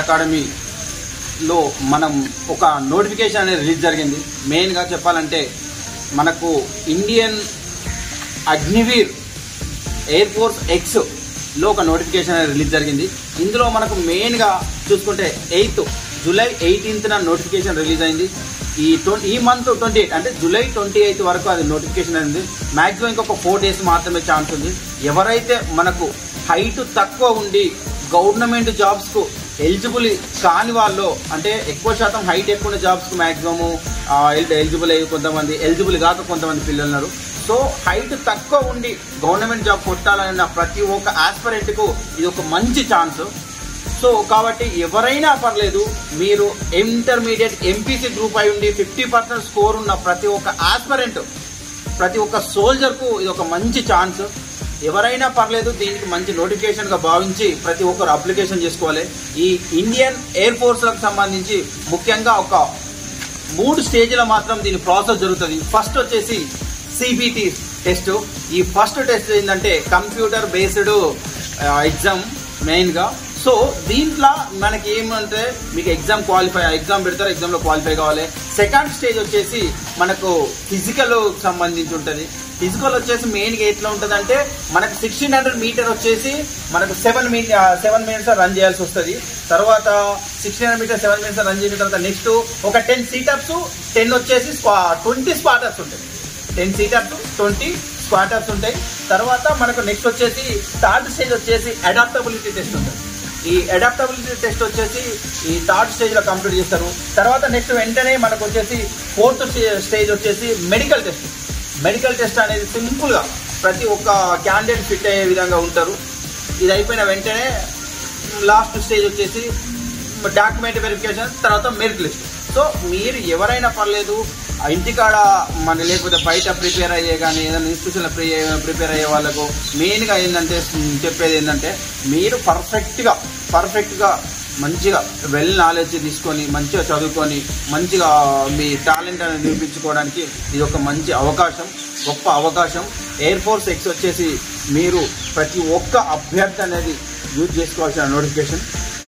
అకాడమీలో మనం ఒక నోటిఫికేషన్ అనేది రిలీజ్ జరిగింది. మెయిన్గా చెప్పాలంటే మనకు ఇండియన్ అగ్నివీర్ ఎయిర్ ఫోర్స్ ఎక్స్లో ఒక నోటిఫికేషన్ అనేది రిలీజ్ జరిగింది. ఇందులో మనకు మెయిన్గా చూసుకుంటే జూలై 18న నోటిఫికేషన్ రిలీజ్ అయింది. ఈ మంత్ 28 అంటే జూలై 28 వరకు అది నోటిఫికేషన్ అయింది. మ్యాక్సిమం ఇంకొక 4 days మాత్రమే ఛాన్స్ ఉంది. ఎవరైతే మనకు హైట్ తక్కువ ఉండి గవర్నమెంట్ జాబ్స్కు ఎలిజిబుల్ కాని వాళ్ళు, అంటే ఎక్కువ శాతం హైట్ ఎక్కువ ఉన్న జాబ్స్కు మ్యాక్సిమము ఎలిజిబుల్ అయ్యి కొంతమంది, ఎలిజిబుల్ కాక కొంతమంది పిల్లలు ఉన్నారు. సో హైట్ తక్కువ ఉండి గవర్నమెంట్ జాబ్ కొట్టాలన్న ప్రతి ఒక్క ఆస్పిరెంట్కు ఇది ఒక మంచి ఛాన్స్. సో కాబట్టి ఎవరైనా పర్లేదు, మీరు ఇంటర్మీడియట్ ఎంపీసీ గ్రూప్ అయి ఉండి 50% స్కోర్ ఉన్న ప్రతి ఒక్క ఆస్పిరెంట్, ప్రతి ఒక్క సోల్జర్కు ఇది ఒక మంచి ఛాన్స్. ఎవరైనా పర్లేదు, దీనికి మంచి నోటిఫికేషన్గా భావించి ప్రతి ఒక్కరు అప్లికేషన్ చేసుకోవాలి. ఈ ఇండియన్ ఎయిర్ ఫోర్స్లకు సంబంధించి ముఖ్యంగా ఒక 3 స్టేజ్లో మాత్రం దీని ప్రాసెస్ జరుగుతుంది. ఫస్ట్ వచ్చేసి CBT టెస్ట్. ఈ ఫస్ట్ టెస్ట్ ఏంటంటే కంప్యూటర్ బేస్డ్ ఎగ్జామ్ మెయిన్గా. సో దీంట్లో మనకి ఏమంటే మీకు ఎగ్జామ్ పెడతారు, ఎగ్జామ్లో క్వాలిఫై కావాలి. సెకండ్ స్టేజ్ వచ్చేసి మనకు ఫిజికల్ సంబంధించి ఉంటుంది. ఫిజికల్ వచ్చేసి మెయిన్గా ఎట్లా ఉంటుంది అంటే మనకు 1600 మీటర్ వచ్చేసి మనకు 7 minutes రన్ చేయాల్సి వస్తుంది. తర్వాత 1600 మీటర్ 7 minutes రన్ చేసిన తర్వాత నెక్స్ట్ ఒక 10 సీటప్స్, 10 వచ్చేసి 20 స్క్వాటర్స్ ఉంటాయి. 10 సీటప్స్ 20 స్క్వాటర్స్ ఉంటాయి. తర్వాత మనకు నెక్స్ట్ వచ్చేసి థర్డ్ స్టేజ్ వచ్చేసి అడాప్టబిలిటీ టెస్ట్ ఉంటుంది. ఈ అడాప్టబిలిటీ టెస్ట్ వచ్చేసి ఈ థర్డ్ స్టేజ్లో కంప్లీట్ చేస్తారు. తర్వాత నెక్స్ట్ వెంటనే మనకు వచ్చేసి ఫోర్త్ స్టేజ్ వచ్చేసి మెడికల్ టెస్ట్. మెడికల్ టెస్ట్ అనేది సింపుల్గా ప్రతి ఒక్క క్యాండిడేట్ ఫిట్ అయ్యే విధంగా ఉంటారు. ఇది అయిపోయిన వెంటనే లాస్ట్ స్టేజ్ వచ్చేసి డాక్యుమెంట్ వెరిఫికేషన్, తర్వాత మెరిట్ లిస్ట్. సో మీరు ఎవరైనా పర్లేదు, ఇంటికాడ మన లేకపోతే బయట ప్రిపేర్ అయ్యే కానీ ఏదైనా ఇన్స్టిట్యూషన్లో ప్రిపేర్ అయ్యే వాళ్ళకు మెయిన్గా ఏంటంటే చెప్పేది ఏంటంటే మీరు పర్ఫెక్ట్గా మంచిగా వెల్ నాలెడ్జ్ తీసుకొని మంచిగా చదువుకొని మంచిగా మీ టాలెంట్ అనేది నిరూపించుకోవడానికి ఇది ఒక మంచి అవకాశం, గొప్ప అవకాశం. ఎయిర్ ఫోర్స్ ఎక్స్ వచ్చేసి మీరు ప్రతి ఒక్క అభ్యర్థి అనేది యూజ్ చేసుకోవాల్సిన నోటిఫికేషన్.